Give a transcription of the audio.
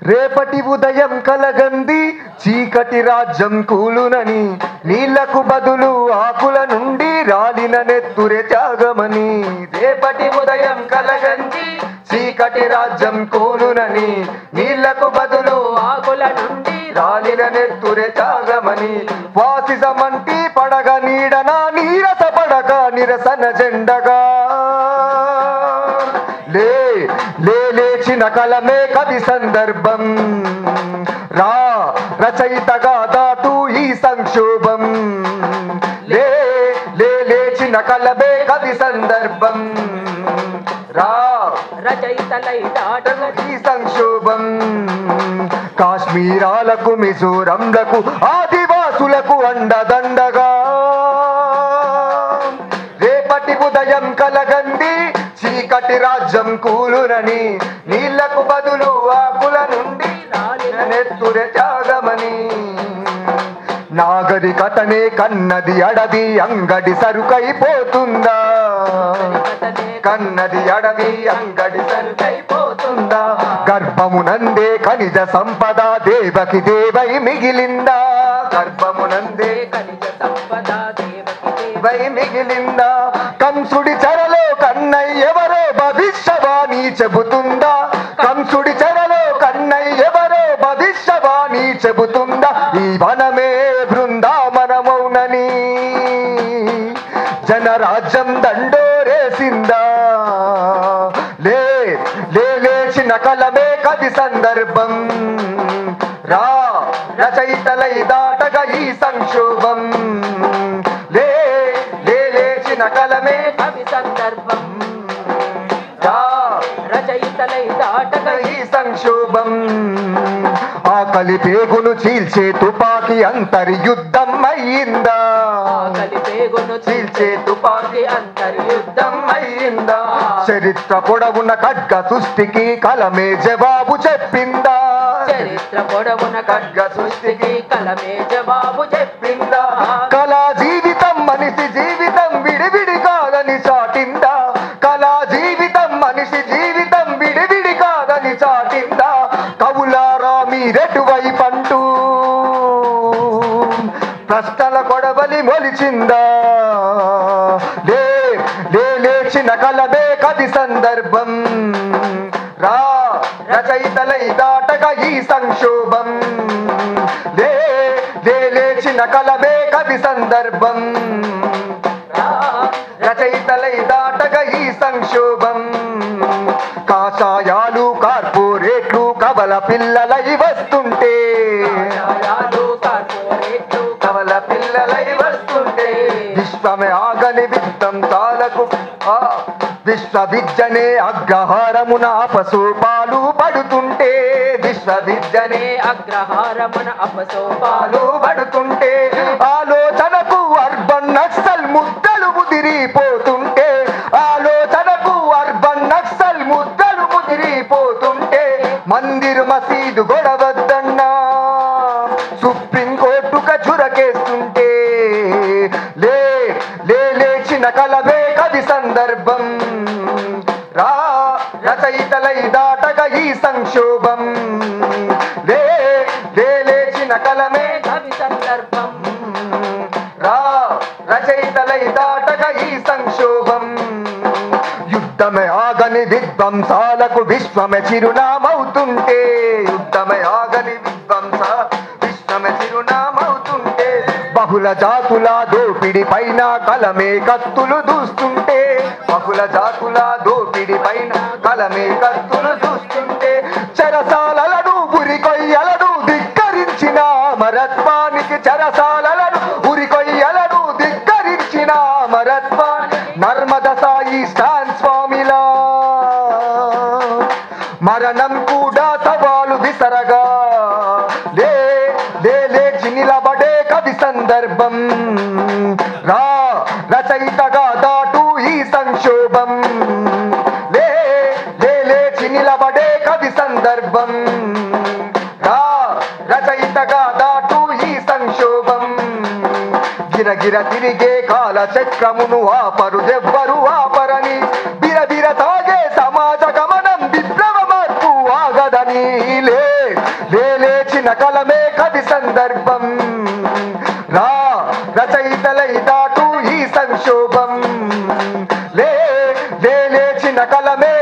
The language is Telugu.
రేపటి ఉదయం కలగంది చీకటి రాజ్యం కూలునని, నీళ్లకు బదులు ఆకుల నుండి రాలిన నెత్తురే త్యాగమని. రేపటి ఉదయం కలగంది చీకటి రాజ్యం కూలునని, నీళ్లకు బదులు ఆకుల నుండి రాలిన నెత్తురే త్యాగమని. ఫాసిజమంటి పడగ నీడన నీరస పడక నిరసన జెండగా లేచిన కలమే కవి సందర్భం. రా రచయితగా దాటు ఈ సంక్షోభం. లేచిన కలమే కవి సందర్భం. రా రచయితలై దాటు ఈ సంక్షోభం. కాశ్మీరాలకు మిజోరంలకు ఆదివాసులకు అండదండగా రేపటి ఉదయం కలగంది చీకటి రాజ్యం కూలునని, నీళ్లకు బదులు ఆకుల నుండి నెత్తురే త్యాగమని. నాగరికతనే కన్నది అడవి అంగడి సరుకైపోతుందా, కన్నది అడవి అంగడి సరుకైపోతుందా. గర్భమునందే ఖనిజ సంపద దేవకి దేవై మిగిలిందా, గర్భమునందే ఖనిజ సంపద దేవై మిగిలిందా. కంసుడి చెరలో కన్నయ్య ఎవరో భవిష్యవాణి చెబుతుందా, కంసుడి చెరలో కన్నయ్య ఎవరో భవిష్యవాణి చెబుతుందా. ఈ వనమే బృందావనమౌనని జనరాజ్యం దండోరేసిందా. లేచిన కలమే కవి సందర్భం. రా రచయితలై దాటగా ఈ సంక్షోభం. లేచిన కలమే కవి సందర్భం. రా రచయితలై దాటగా ఈ సంక్షోభం. ఆకలి పేగును చీల్చే తుపాకీ అంతర్యుద్ధం అయ్యిందా, ఆకలి పేగును చీల్చే తుపాకీ అంతర్యుద్ధం అయ్యిందా. చరిత్ర పొడవున ఖడ్గ సృష్టికి కలమే జవాబు చెప్పిందా, చరిత్ర పొడవున ఖడ్గ సృష్టికి కలమే జవాబు చెప్పిందా. కళా జీవితం మనిషి జీవితం విడివిడి కాదని చాటిందా, కళా జీవితం మనిషి జీవితం విడివిడి కాదని చాటిందా. కవులారా మీరెటువైపంటూ ప్రశ్నల కొడవలి మొలిచిందా. లేచిన కలమే కవి సందర్భం. రా రచయితలై దాటగా ఈ సంక్షోభం. లేచిన కలమే కవి సందర్భం. రచయితలై దాటగా ఈ సంక్షోభం. కాషాయాలు కార్పొరేట్లు కవల పిల్లలై వస్తుంటే, కవల పిల్లలై వస్తుంటే. విశ్వమే ఆగని విధ్వంసాలకు విశ్వవిద్యనే అగ్రహారమున అపసోపాలు పడుతుంటే, విశ్వవిద్యనే అగ్రహారమున అపసోపాలు పడుతుంటే. ఆలోచనకు అర్బన్ నక్సల్ ముద్దలు ముదిరిపోతుంటే, ఆలోచనకు అర్బన్ నక్సల్ ముద్దలు ముదిరిపోతుంటే. మందిర్ మసీదు గొడవద్దన్నా సుప్రీంకోర్టుక చురకేస్తుంటే. లేచిన కలమే కవి సందర్భం. రా రచయితలై దాటగా ఈ సంక్షోభం. లేచిన కలమే కవి సందర్భం. రా రచయితలై దాటగా ఈ సంక్షోభం. యుద్ధమే ఆగని విధ్వంసాలకు విశ్వమే చిరునామవుతుంటే, యుద్ధమే ఆగని విశ్వమే చిరునామవుతుంటే. బహుళ జాతుల దోపిడి పైన కలమే కత్తులు దూస్తుంటే, బహుళ జాతుల దోపిడి పైన కలమే కత్తులు దూస్తుంటే. చెరసాలను ఉరికొయ్యలను ధిక్కరించిన అమరత్వానికి, చెరసాలను ఉరికొయ్యలను ధిక్కరించిన అమరత్వానికి. నర్మద సాయి స్టాన్ స్వామిలా మరణం కూడా సవాలు విసరగా. లేచి నిలబడే కవి సందర్భం. రా రచయితగా దాటు ఈ సంక్షోభం. లేచి నిలబడే కవి సందర్భం. రా రచయితగా దాటు ఈ సంక్షోభం. గిరగిర తిరిగే కాల చక్రమును ఆపరు ఎవ్వరు ఆపరని, బిరబిర సాగే సమాజ గమనం విప్లవ మార్పు ఆగదని. లేచిన కలమే కవి సందర్భం రా రచయితలై దాటు ఈ సంక్షోభం లేచిన కలమే